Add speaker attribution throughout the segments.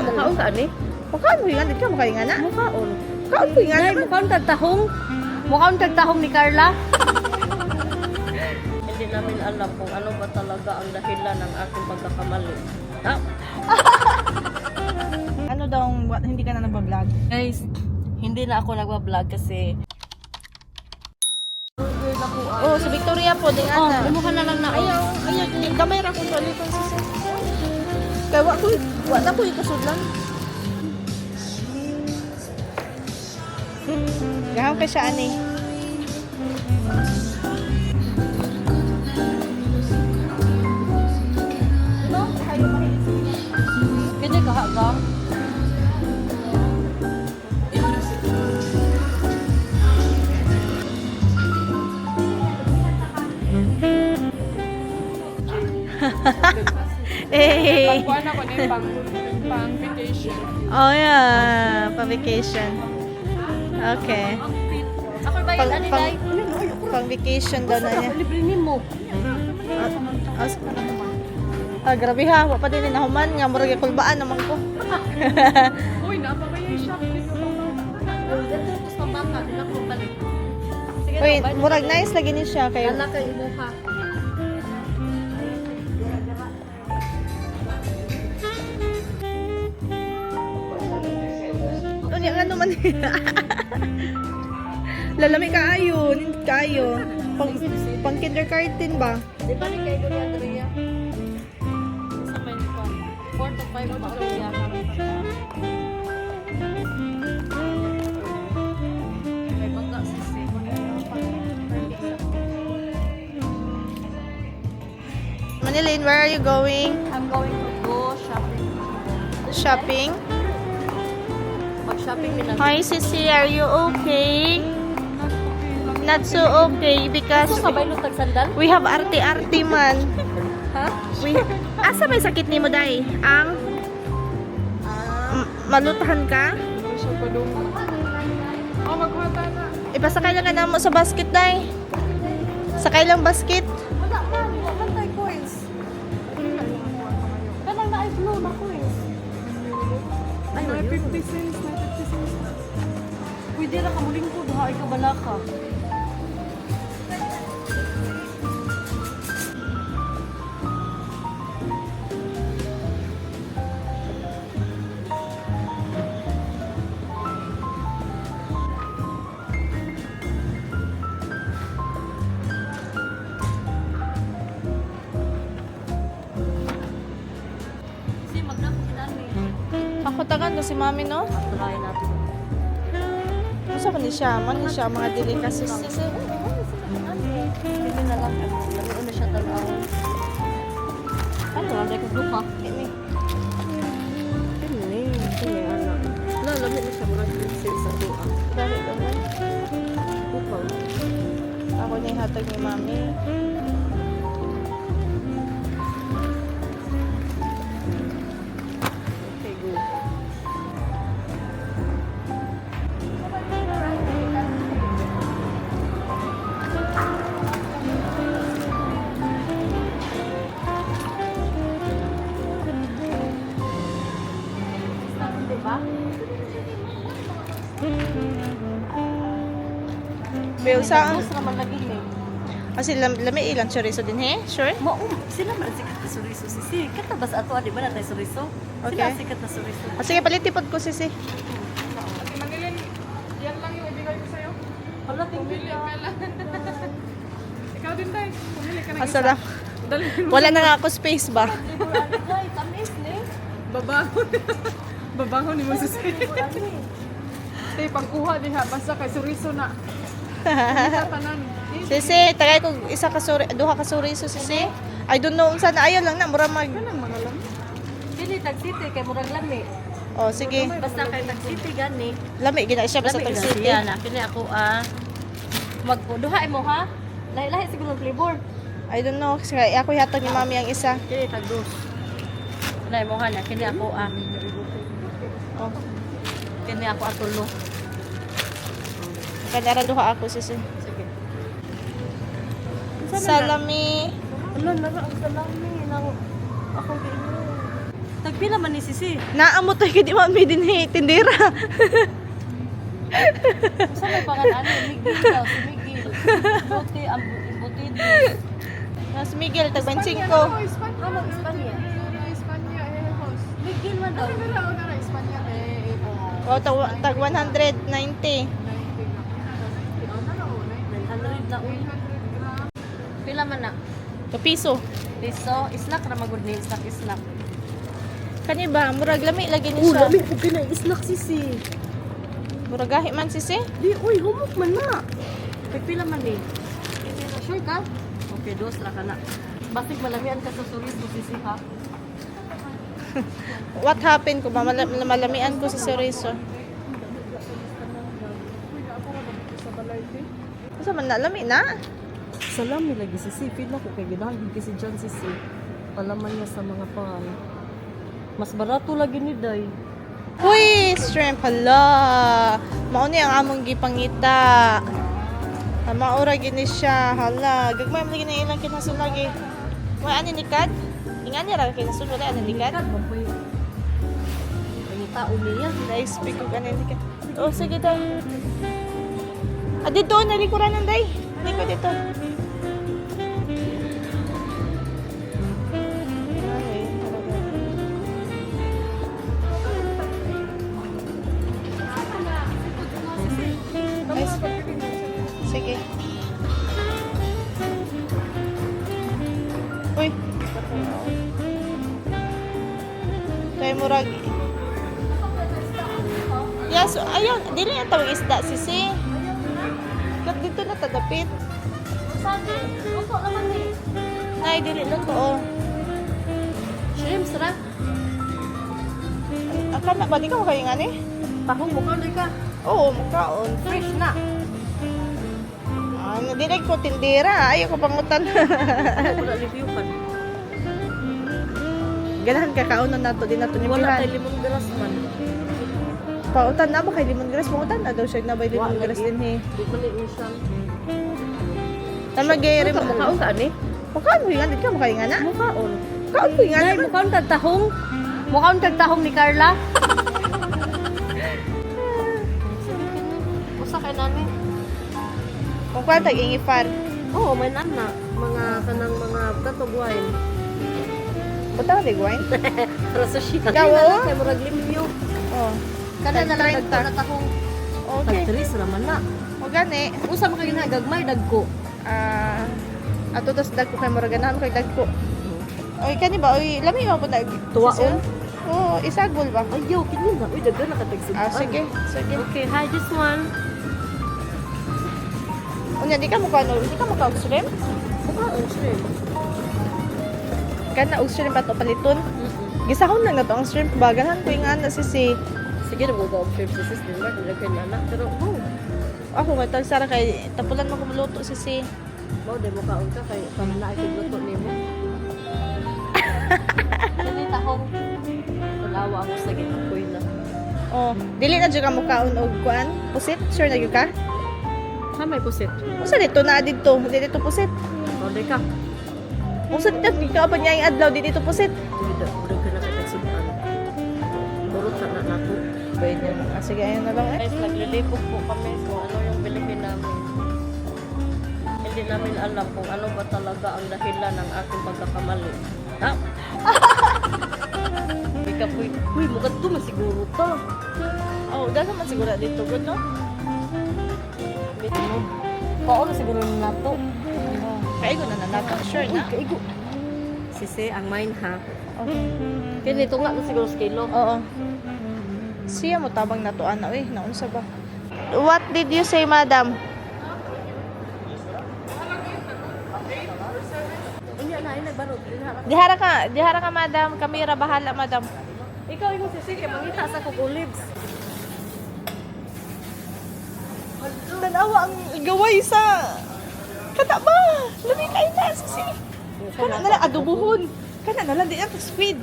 Speaker 1: Mukhaon ka ani?
Speaker 2: Mukhaan mo yung di ka makainga na.
Speaker 1: Mukhaon.
Speaker 2: Mukhaan mo yung
Speaker 1: Nay, mukhaon tagtahong. Mukhaon tagtahong ni Carla. Hindi namin alam kung ano ba talaga ang dahilan ng aking pagkakamali. Ah,
Speaker 2: Ano daw, hindi ka na nagbablog?
Speaker 1: guys, hindi na ako nagwa-vlog kasi
Speaker 2: Oh, sa Victoria po, di
Speaker 1: oh,
Speaker 2: ana.
Speaker 1: lumuhan na lang na.
Speaker 2: Ayaw, gamay ra kung balikan sa sa. Kaya wa na ko ikasudlan. Gaham ka siya ani.
Speaker 1: Kini kahaga.
Speaker 2: Eh.
Speaker 3: Pangkuhan ako na yung pang vacation.
Speaker 2: Oh yeah, pa vacation. Okay.
Speaker 1: Ako bayad
Speaker 2: Pang,
Speaker 1: ani
Speaker 2: pang,
Speaker 1: day.
Speaker 2: pang vacation daw na niya.
Speaker 1: Libre nimo.
Speaker 2: Grabe ha, wa pa din nahuman nga murag kulbaan naman ko.
Speaker 3: Uy, napakaya yung shop.
Speaker 1: Dito ko sa baka, dila ko balik. Sige,
Speaker 2: Wait,
Speaker 1: bayad
Speaker 2: murag
Speaker 1: na.
Speaker 2: nice lagi ni siya kayo.
Speaker 1: Wala kay imuha.
Speaker 2: Ano nga naman lalami kaayo, hindi kaayo. Pang kindergarten ba?
Speaker 1: Di ba ni kay Guri Andrea? Sa may ko. 4 to 5 ba siya? May bangga si Sebo na
Speaker 2: Manilyn, where are you going?
Speaker 1: I'm going to go shopping.
Speaker 2: Shopping?
Speaker 1: Mag-shopping din namin.
Speaker 2: Hi, Sissy, are you okay? Not so okay because
Speaker 1: Gusto ka ba yung tag-sandal?
Speaker 2: we have arte-arte man.
Speaker 1: Ha?
Speaker 2: Asa may sakit ni mo, Day? Ang malutahan ka?
Speaker 3: Siya pa doon. Oh, maghata na.
Speaker 2: Ipasakay lang ka na mo sa basket, Day. Sakay lang basket.
Speaker 1: Wala man. Wala tayo coins. Kanang na ay blue na coins. Ay,
Speaker 3: May
Speaker 1: wala
Speaker 3: 50 cents, may 50 cents.
Speaker 1: pwede na kamuling ko. Duha ay kabalaka. Si magna ko kinani.
Speaker 2: Ako tagan to si Mami, no?
Speaker 1: Try natin.
Speaker 2: Gusto ko ni siya. Man ni siya mga delicacies.
Speaker 1: Hindi na lang. Lalo na siya tanaw. Ano lang, ko duha.
Speaker 2: Ini.
Speaker 1: Ini, anak. Lamit na siya mga green sa duha.
Speaker 2: Dali naman.
Speaker 1: Bukaw.
Speaker 2: Ako ni hatag ni Mami.
Speaker 1: Okay, go. Diba?
Speaker 2: Bill, saan?
Speaker 1: Mas naman lagi eh.
Speaker 2: Kasi lami ilang chorizo din, he? Sure?
Speaker 1: Sila man sikat na suriso. Si kata bas ato di ba na tayo suriso?
Speaker 2: Okay.
Speaker 1: Sila sikat na suriso.
Speaker 2: Sige, palitipod ko, Sisi.
Speaker 3: Ate Manilin, yan lang yung ibigay ko sa'yo.
Speaker 1: Hala, thank you.
Speaker 3: Pumili ka lang. Ikaw din, Tay. Pumili ka ng
Speaker 2: Asa
Speaker 3: isa.
Speaker 2: lang.
Speaker 3: Dali mo.
Speaker 2: Wala na nga ako space ba?
Speaker 1: Ay, tamis ni.
Speaker 3: Babangon. Babangon ni mo sa sa'yo. Tay, pangkuha diha. Basta kay suriso na. Tanan.
Speaker 2: Sisi, tagay ko isa ka duha ka chorizo, Sisi. I don't know unsa na ayaw lang na mura mag.
Speaker 3: Kanang mga lam.
Speaker 1: Dili tag city kay murag lami.
Speaker 2: Oh, sige.
Speaker 1: Basta kay tag city gani.
Speaker 2: Lami gina siya basta
Speaker 1: Lami
Speaker 2: tag
Speaker 1: na
Speaker 2: city.
Speaker 1: siya na kini ako magduha mo ha. Lahi-lahi siguro ang flavor.
Speaker 2: I don't know kasi ako hatag ni Mami ang isa.
Speaker 1: Kini tag dos. Lahi mo ha na kini ako
Speaker 2: Oh.
Speaker 1: kini ako atulo.
Speaker 2: Kadara duha ako, Sisi.
Speaker 1: Sige.
Speaker 2: Salami.
Speaker 1: Ano na ang salami nang ako giingon. Tagpila man ni Sisi.
Speaker 2: Naamo tayo kay di mami din tindera.
Speaker 1: Sa may pangalan Miguel daw, si Miguel. Buti ang embutido.
Speaker 2: Mas Miguel tag 25.
Speaker 3: Espanya.
Speaker 1: Amo Espanya.
Speaker 3: Espanya host.
Speaker 1: Miguel man daw.
Speaker 3: Una Espanya
Speaker 2: O tag 190.
Speaker 1: 900 na uy. Pila man na?
Speaker 2: Kapiso.
Speaker 1: Piso, snack ra magud ni snack.
Speaker 2: Kani ba murag lami lagi ni siya.
Speaker 1: po kinay snack Sisi.
Speaker 2: Murag gahi man sisi.
Speaker 1: Di, uy, humok man na. Pagpila man ni. Sure ka? Okay, dos ra ka na. Basig malamian ka sa sulis mo Sisi ha.
Speaker 2: What happened ko ba malamian ko sa Cerezo? Asa man na lami na?
Speaker 1: Salami lagi Sisi. Feel ako kay gidahil kasi John Sisi. Palaman niya sa mga pan. Mas barato lagi ni Day.
Speaker 2: Uy, shrimp, hala. Mauni ang among gipangita. Maura gini siya, hala. Gagmay mo lagi na ilang kinasulagi. Uy, ano ni Kad? Ingan niya lang kinasul, wala ano ni Kad?
Speaker 1: Baboy. Ang tao niya.
Speaker 2: Na-speak ko kanin ni Kad. Oh, sige daw. Ah, dito, nalikuran ng day. Liko dito. Ay, talaga. Ay, sige. Uy. Kay murag. Yes, ayun, dili na tawag isda sisi. Kat dito na tadapit.
Speaker 1: Sabi, uso naman ni.
Speaker 2: Nay, dili lang to. Oh.
Speaker 1: Shrimps ra.
Speaker 2: Akala ba di ka makaingan eh?
Speaker 1: Tahong mo ka.
Speaker 2: Oo, makaon.
Speaker 1: Fresh na.
Speaker 2: Ah, dili ko tindera. Ayaw ko pangutan.
Speaker 1: Wala review ka.
Speaker 2: Ganahan ka kaunon nato din nato ni
Speaker 1: Wala
Speaker 2: Pihan.
Speaker 1: tayo lemongrass man.
Speaker 2: Pautan na ba kay lemongrass? Pautan na daw siya na ba lemongrass din he.
Speaker 1: Di ba ni Insan?
Speaker 2: Tama gay rin mo.
Speaker 1: Mukhaon ka ni?
Speaker 2: Mukhaon mo ingan, di ka makaingan na.
Speaker 1: Mukhaon.
Speaker 2: Mukhaon mo ingan.
Speaker 1: Nay, mukhaon kag tahong. Mukhaon kag tahong ni Carla. Usa kay nani?
Speaker 2: Kung kuwan tag ingifar.
Speaker 1: Oo, may nana. Mga kanang mga katugwain.
Speaker 2: Butang di gwain.
Speaker 1: Para sa siya.
Speaker 2: Ikaw, oo?
Speaker 1: Kay murag limpyo.
Speaker 2: Oh.
Speaker 1: Kana na lang
Speaker 2: 30.
Speaker 1: dagko na tahong.
Speaker 2: Okay.
Speaker 1: Tagtris naman na.
Speaker 2: O gani.
Speaker 1: Usa man kay gagmay dagko.
Speaker 2: Ah, ato tas dagko kay murag ganahan kay dagko. Oy kani ba oy lami mo pud
Speaker 1: Tuwaon?
Speaker 2: Oo, isagol ba?
Speaker 1: Ayaw, kini na. Uy, daghan na katagsigan.
Speaker 2: Ah, sige, sige.
Speaker 1: Okay, hi, this one.
Speaker 2: Unya di ka mo kano, di ka mo ka shrimp?
Speaker 1: Mukhaon shrimp.
Speaker 2: Kana og shrimp ato paliton. Gisahon lang na to ang shrimp ba ganahan ko ingan na sisi.
Speaker 1: Sige na mo daw shrimp sa sis din ba? Daghan na na. Pero,
Speaker 2: Ako matag sara kay tapulan mo kumuluto sisi.
Speaker 1: Mo de mo kaon ka kay para na ay luto nimo. Dili tahong. Talawa ako sa ginapoy na.
Speaker 2: Oh, dili na jud ka mo kaon og kuan? Pusit? Sure na gyud ka?
Speaker 1: Ha may pusit.
Speaker 2: Unsa dito na dito? Dito pusit.
Speaker 1: Order ka.
Speaker 2: Unsa dito di ka pa niya yung adlaw dito pusit?
Speaker 1: Udah ka na katagsigan. Burot sa na nato.
Speaker 2: Pwede mo. Ah, sige, ayun na lang eh.
Speaker 1: Guys, naglilipok po kami kung ano yung bilhin namin. Hindi namin alam kung ano ba talaga ang dahilan ng ating pagkakamali. Ha? Ika po, uy, mukhang ito masiguro to.
Speaker 2: Oh, dahil naman siguro dito, good, no?
Speaker 1: Bito mo. Paano siguro na to?
Speaker 2: Oh, kaigo na nato. Sure
Speaker 1: Uy,
Speaker 2: na.
Speaker 1: kaigo. Sisi, ang mine ha.
Speaker 2: Okay.
Speaker 1: Kaya ito nga na siguro sa kilo.
Speaker 2: Oo. Siya mo tabang natuan na, naunsa ba? What did you say, madam?
Speaker 1: Unya na, ay nagbarot.
Speaker 2: Dihara ka, madam. Kamera, bahala, madam.
Speaker 1: Ikaw yung sisi, kaya mangita sa kukulibs.
Speaker 2: Tanawa ang gaway sa... Kana ba? Lami kayo na, sisi. Kana na lang, adubuhon. Kana na lang, di ang squid.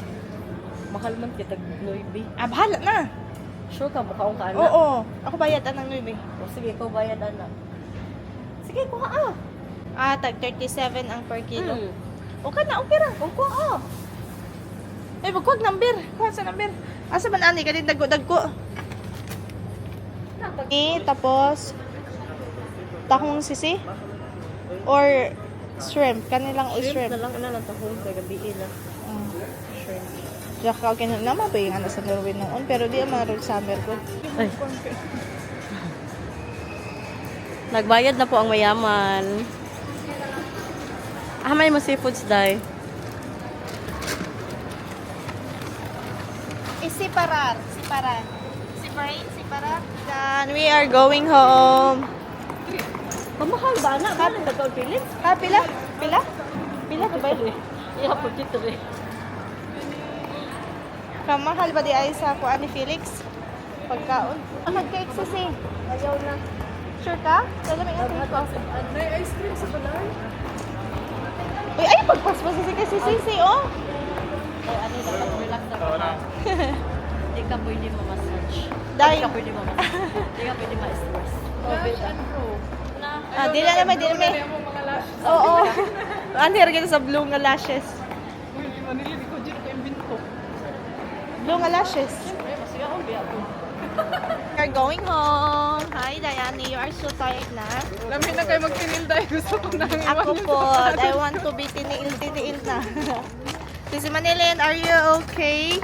Speaker 1: Mahal man kita Noibi.
Speaker 2: Ah, bahala na.
Speaker 1: Sure ka, mukhaong ka anak.
Speaker 2: Oo. Ako bayad, anang nubi.
Speaker 1: O sige, ikaw bayad anak. Sige, kuha ah.
Speaker 2: Ah, tag 37 ang per kilo.
Speaker 1: Hmm.
Speaker 2: O ka na, okay ra.
Speaker 1: O kuha ah.
Speaker 2: Ay, magkuhag number. Kuha sa number. Asa man ani kanin dagko-dagko. Tapos tahong sisi or shrimp kanilang o shrimp.
Speaker 1: Na lang na tahong kay gabi na. Shrimp.
Speaker 2: Diyak ka kinun naman ba yung ano sa Norway noon pero di man summer ko.
Speaker 1: Ay. Nagbayad na po ang mayaman. May mo seafoods dai.
Speaker 2: Separar. Then we are going home.
Speaker 1: Pamahal ba na? Ba nang nagkaon pilit?
Speaker 2: Ha, pila? Pila? Pila ka ba?
Speaker 1: Iya po dito rin.
Speaker 2: Kamahal ba di ay sa kuan ni Felix? Pagkaon. Mag-cake sisi.
Speaker 1: Ayaw na.
Speaker 2: Sure ka? Dala may nga ko.
Speaker 3: May ice cream sa balay.
Speaker 2: Uy, ay pagpaspas sisi kasi sisi, oh.
Speaker 1: Ay, ano dapat relax na ka. Hindi ka pwede ma-massage.
Speaker 2: Dahil-
Speaker 1: Hindi ka pwede ma-massage. Hindi ka pwede ma-stress.
Speaker 3: Lash and pro.
Speaker 2: Ah, di na naman, di naman.
Speaker 3: Ano mga lash?
Speaker 2: Oo. Ano yung sa blue nga lashes?
Speaker 3: Uy, manili ko dito ko imbento.
Speaker 2: Blue nga lashes.
Speaker 1: Ay, masiya ko biya ko.
Speaker 2: We're going home. Hi, Diane. You are so tired na.
Speaker 3: Lamin na kayo magtinil dahil gusto ko nang
Speaker 2: Ako po, I want to be tiniil na. Sisi Manilin, are you okay?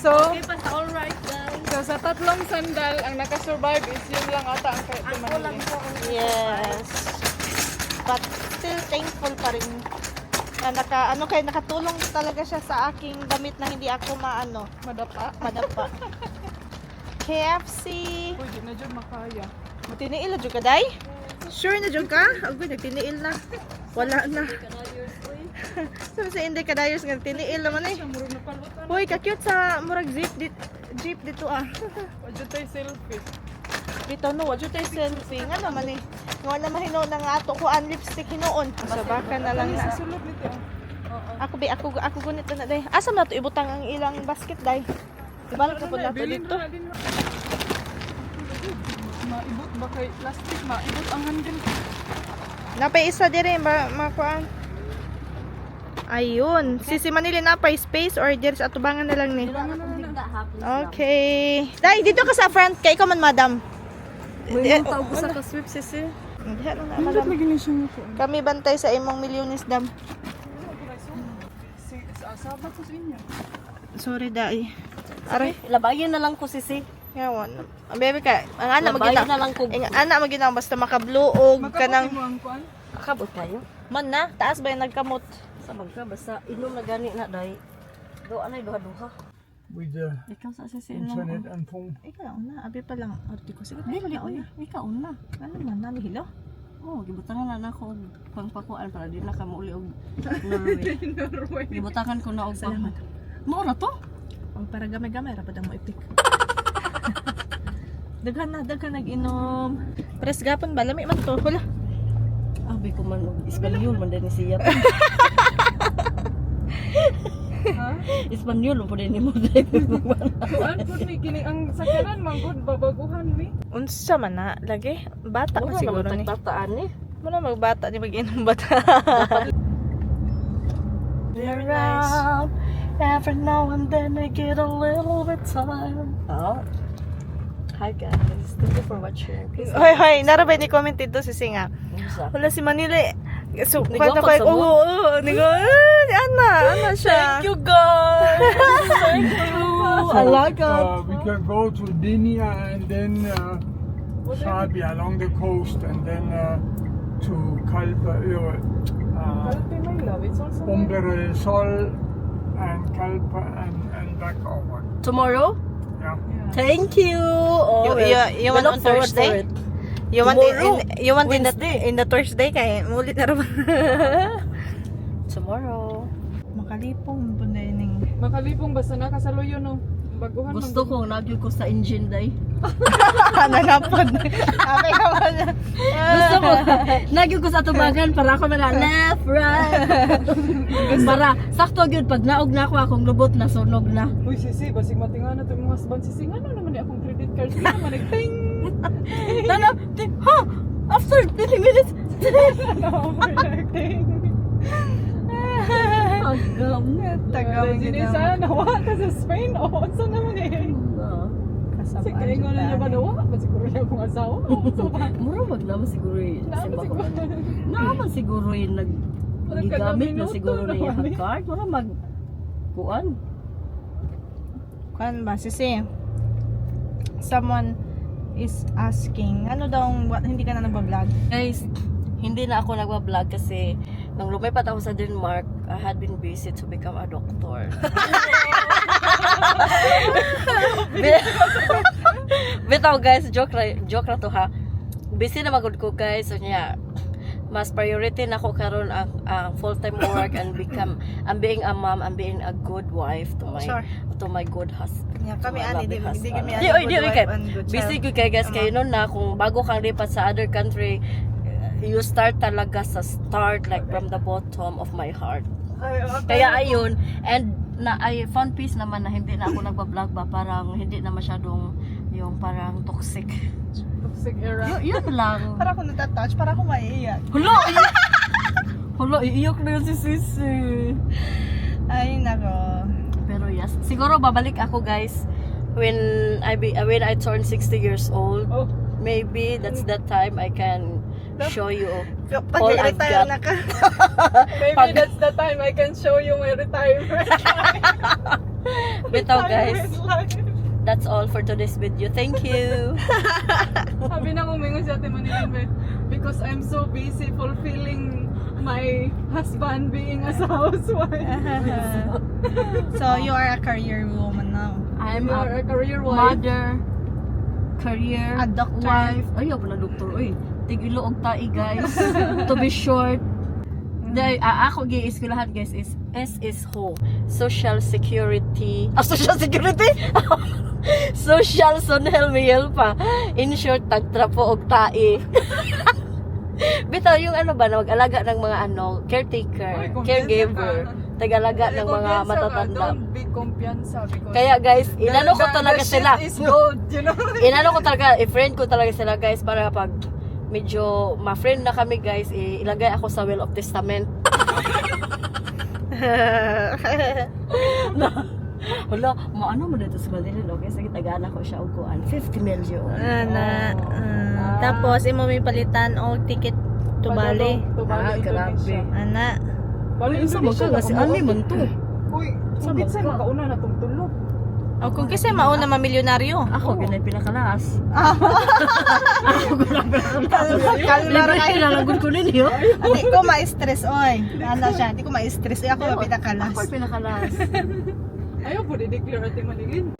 Speaker 3: So,
Speaker 1: Okay, basta alright guys.
Speaker 3: so, sa tatlong sandal, ang nakasurvive is yun lang ata ang kahit manili.
Speaker 2: Yes. But still thankful pa rin. Na nakatulong talaga siya sa aking damit na hindi ako
Speaker 3: Madapa.
Speaker 2: madapa. KFC.
Speaker 3: Pwede na dyan makaya.
Speaker 2: Tiniil na dyan ka, Day? Sure na dyan ka? Agad, nagtiniil na. Wala na. Sabi sa Inday Kadayos nga, tiniil naman eh.
Speaker 3: Siya, murag na palutan.
Speaker 2: Uy, ka-cute sa murag jeep dito ah.
Speaker 3: Wadyo tayo selfie.
Speaker 2: Dito no, wadyo tayo selfie. Nga naman eh. Nga naman hinoon na nga ato ko ang lipstick hinoon. Sa baka na lang na.
Speaker 3: Sa sulod nito.
Speaker 2: Ako gunit na Day. Asa na to ibutang ang ilang basket, Day? Ibalik na po na to
Speaker 3: Bilhin
Speaker 2: dito.
Speaker 3: ra din. Maibot ba kay plastic? Maibot ang handle.
Speaker 2: Napay isa dire makuan. Ayun. Sisi Manili na pa space or dire sa atubangan na lang ni. Okay. Day, dito ka sa front kay ikaw man, madam.
Speaker 1: May mga tao ko sa ka-sweep sisi.
Speaker 2: Diha lang na,
Speaker 3: Hindi
Speaker 2: madam.
Speaker 3: lagi na siya nga po.
Speaker 2: Kami bantay sa imong milyones, dam.
Speaker 3: Sabat sa inyo.
Speaker 2: Sorry, Day. Aray,
Speaker 1: Labayin na lang ko sisi.
Speaker 2: yawan. Ang baby ka, ang anak
Speaker 1: Labayin
Speaker 2: magina.
Speaker 1: na lang ko.
Speaker 2: Ang anak magina basta makabluog ka
Speaker 3: Magkapatid
Speaker 2: nang
Speaker 3: mo ang kuan?
Speaker 1: Akabot kayo.
Speaker 2: man na, taas ba yung nagkamot?
Speaker 1: Sa bagka, basta inom na gani na dahi. Doa na duha-duha.
Speaker 4: with the
Speaker 1: Ikaw sa sisi
Speaker 4: internet and phone.
Speaker 2: Ikaw na, abi pa lang artiko. Sige,
Speaker 1: Hindi, mali una. Ikaw una.
Speaker 2: ano man, nanihilo?
Speaker 1: Oo, gibutangan na ako og pangpakuan para di na ka mauli og Norway.
Speaker 3: Norway.
Speaker 1: Gibutangan ko na og pang... Mao na to?
Speaker 2: O para gamay-gamay, rapat ang mo ipik. daghan nag-inom. Pres gapon ba, lami man to. Wala.
Speaker 1: Abi ko man og Espanyol man din siya.
Speaker 3: Ha?
Speaker 1: Espanyol po din mo dai.
Speaker 3: Kuan po ni kini ang sakaran manggod babaguhan mi.
Speaker 2: Unsa man na, lagi? Bata man siguro ni.
Speaker 1: Tataan ni.
Speaker 2: Muna magbata ni mag-inom bata.
Speaker 1: Very nice. Every now and then I get a little bit tired. Oh. Hi guys, thank you for watching. Please
Speaker 2: Hoy, narabay ni comment dito si Singa.
Speaker 1: Usa.
Speaker 2: Wala si Manila. So,
Speaker 1: Nigo
Speaker 2: kwenta
Speaker 1: pa
Speaker 2: ko,
Speaker 1: sa mo?
Speaker 2: oo, nigo, ana siya.
Speaker 1: Thank you guys. Thank you. I like it.
Speaker 4: We can go to Dinia and then Sabia along the coast and then to Kalpa,
Speaker 3: Kalpe my love, it's also
Speaker 4: Bombere Sol and Kalpa and back over.
Speaker 1: Tomorrow?
Speaker 4: Yeah.
Speaker 1: Thank you. Oh,
Speaker 2: You want
Speaker 1: we look
Speaker 2: on
Speaker 1: forward
Speaker 2: Thursday?
Speaker 1: for it.
Speaker 2: You want
Speaker 1: Tomorrow,
Speaker 2: you want
Speaker 1: Wednesday.
Speaker 2: in the Thursday kay mulit na raman.
Speaker 1: Tomorrow.
Speaker 2: Makalipong bunay ning.
Speaker 3: makalipong basta nakasaluyo no. Baguhan
Speaker 1: Gusto ko nagyo ko sa engine day.
Speaker 2: Nanapod. Abay ka man.
Speaker 1: Gusto ko nagyo ko sa tubagan para ako mga left, right. Para sakto gyud pag naog na ako akong lubot na sunog na.
Speaker 3: Uy, sisi, basig matingan na ito yung husband. Sisi, nga naman ni akong credit card. Sisi naman, nag-ting!
Speaker 1: Nana, after 30 minutes.
Speaker 3: Nag-ting!
Speaker 1: Tagam.
Speaker 2: Tagaw
Speaker 3: Sini sana nawa ka sa Spain. O, saan naman eh.
Speaker 2: Kasama.
Speaker 3: Sige, ingon na niya ba nawa? Ba siguro niya akong asawa? So,
Speaker 1: Mura magnaman siguro yung
Speaker 3: Naman
Speaker 1: simba ko.
Speaker 3: siguro.
Speaker 1: Naman siguro yung
Speaker 3: Parang kada
Speaker 1: gigamit na
Speaker 3: minuto
Speaker 1: siguro na yung
Speaker 3: naman eh.
Speaker 1: card. Mura kuan.
Speaker 2: Kuan ba, sisi? Someone is asking, ano daw, hindi ka na nagbablog?
Speaker 1: Guys, hindi na ako nagwa-vlog kasi nung lumipat ako sa Denmark, I had been busy to become a doctor. Bitaw guys, joke ra to ha. Busy na magud ko guys, so niya mas priority na ko karon ang full-time work and being a mom and being a good wife to my good husband.
Speaker 2: Yeah, kami
Speaker 1: to my
Speaker 2: ani,
Speaker 1: loving
Speaker 2: di
Speaker 1: husband.
Speaker 2: kami ani,
Speaker 1: Di, oy, di,
Speaker 2: good
Speaker 1: oy,
Speaker 2: wife
Speaker 1: kay
Speaker 2: and good
Speaker 1: busy
Speaker 2: child.
Speaker 1: gyud kay guys kayo nun na kung bago kang lipat sa other country, you start talaga sa start like from the bottom of my heart. Kaya ayun, and na I found peace naman na hindi na ako nagba-vlog ba, parang hindi na masyadong yung parang toxic.
Speaker 3: toxic era.
Speaker 1: Yun lang.
Speaker 2: Para ako natatouch, para ako maiiyak.
Speaker 1: Hala! Hala, iiyak na yun si Sisi.
Speaker 2: Ay, nako.
Speaker 1: Pero yes, siguro babalik ako guys when I turn 60 years old.
Speaker 3: Oh,
Speaker 1: Maybe that's the time I can show you
Speaker 2: Pag
Speaker 1: all I've
Speaker 2: retire
Speaker 1: got.
Speaker 2: na ka.
Speaker 3: maybe that's the time I can show you my retirement.
Speaker 1: Bitaw guys,
Speaker 3: Retirement life.
Speaker 1: that's all for today's video. Thank you.
Speaker 3: Sabi na kumingon si Ate Manilin, because I'm so busy fulfilling my husband being as a housewife.
Speaker 2: So, you are a career woman now.
Speaker 1: I'm
Speaker 3: You
Speaker 1: a
Speaker 3: are a career wife.
Speaker 1: mother, career,
Speaker 2: A doctor.
Speaker 1: wife. Ayaw pala doktor. Uy, tigilo og tai guys. To be short. Dahil ako gi-eskwelahan guys is S is ho. Social Security. Social Security? Social Sonel Miguel pa. In short, tagtrapo og tai. Bitaw yung ano ba, na mag-alaga ng mga ano, caretaker,
Speaker 3: Uy, kumpiyansa
Speaker 1: caregiver,
Speaker 3: ka.
Speaker 1: tagalaga ng mga
Speaker 3: Kumpiyansa ka,
Speaker 1: matatanda.
Speaker 3: Don't be kumpiyansa because
Speaker 1: Kaya guys, inano ko talaga
Speaker 3: the
Speaker 1: sila.
Speaker 3: shit is good, you know?
Speaker 1: Inano ko talaga, i-friend ko talaga sila guys para pag medyo ma-friend na kami guys, ilagay ako sa will of testament. Wala, maano mo dito sa Manila, okay? Sige, tagaan ako siya og kuan 50 million.
Speaker 2: Ana, tapos imo may palitan og ticket to Bali.
Speaker 3: To Bali,
Speaker 1: grabe.
Speaker 3: Indonesia.
Speaker 2: Ana.
Speaker 3: Bali,
Speaker 1: Sa
Speaker 3: Indonesia.
Speaker 1: mga kasi ani man to.
Speaker 3: Uy,
Speaker 1: Sa
Speaker 3: hindi
Speaker 1: mga-
Speaker 3: sa'yo makauna na itong tulog.
Speaker 2: O kung kasi mauna mamilyonaryo.
Speaker 1: Ako ganay pinakalas.
Speaker 2: Kalmar
Speaker 1: Libre
Speaker 2: kay.
Speaker 1: lang ko ninyo.
Speaker 2: Hindi ko ma-stress oy. Ana siya, hindi ko ma-stress. Oy, ako mapitakalas.
Speaker 1: Ako pinakalas.
Speaker 3: Ayaw po, di-declare Ate Manilin.